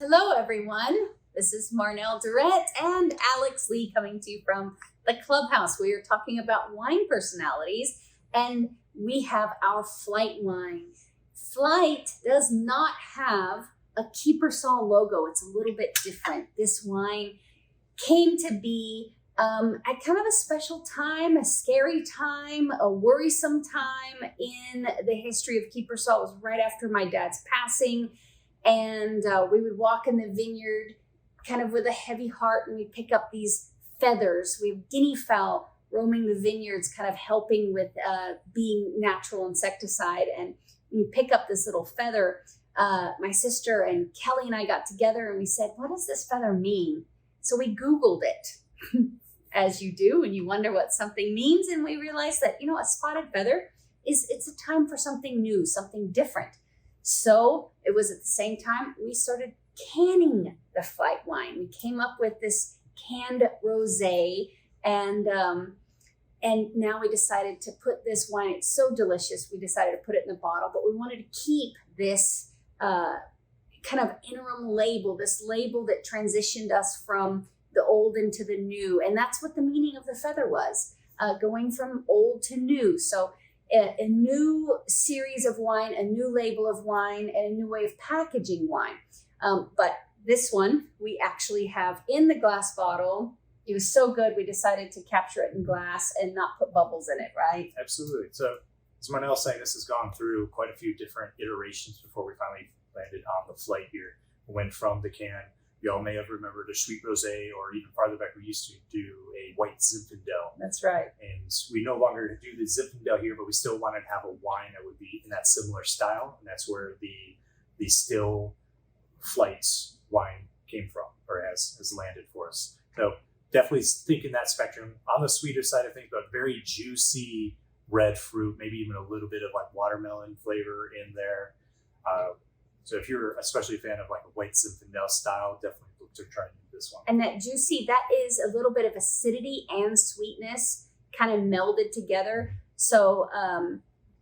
Hello, everyone. This is Marnelle Durrett and Alex Lee coming to you from the clubhouse. We are talking about wine personalities, and we have our Flight wine. Flight does not have a Kiepersol logo. It's a little bit different. This wine came to be at kind of a special time, a scary time, a worrisome time in the history of Kiepersol. It was right after my dad's passing. And we would walk in the vineyard kind of with a heavy heart, and we'd pick up these feathers. We have guinea fowl roaming the vineyards, kind of helping with being natural insecticide. And when you pick up this little feather, my sister and Kelly and I got together and we said, what does this feather mean? So we Googled it, as you do when you wonder what something means. And we realized that, a spotted feather it's a time for something new, something different. So it was at the same time we started canning the Flight wine. We came up with this canned rosé, and now we decided to put this wine. It's so delicious. We decided to put it in the bottle, but we wanted to keep this kind of interim label, this label that transitioned us from the old into the new, and that's what the meaning of the feather was, going from old to new. So a new series of wine, a new label of wine, and a new way of packaging wine. But this one we actually have in the glass bottle. It was so good, we decided to capture it in glass and not put bubbles in it, right? Absolutely. So as Marnelle saying, this has gone through quite a few different iterations before we finally landed on the Flight here. We went from the can. You all may have remembered a sweet rosé, or even farther back, we used to do a White Zinfandel. That's right. And we no longer do the Zinfandel here, but we still wanted to have a wine that would be in that similar style. And that's where the still Flight's wine came from, or has landed for us. So definitely think in that spectrum. On the sweeter side of things, but very juicy red fruit, maybe even a little bit of like watermelon flavor in there. So if you're especially a fan of like a White Zinfandel style, definitely look to try this one. And that juicy, that is a little bit of acidity and sweetness kind of melded together. So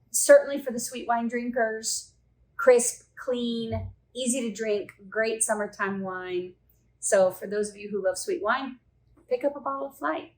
certainly for the sweet wine drinkers, crisp, clean, easy to drink, great summertime wine. So for those of you who love sweet wine, pick up a bottle of Flight.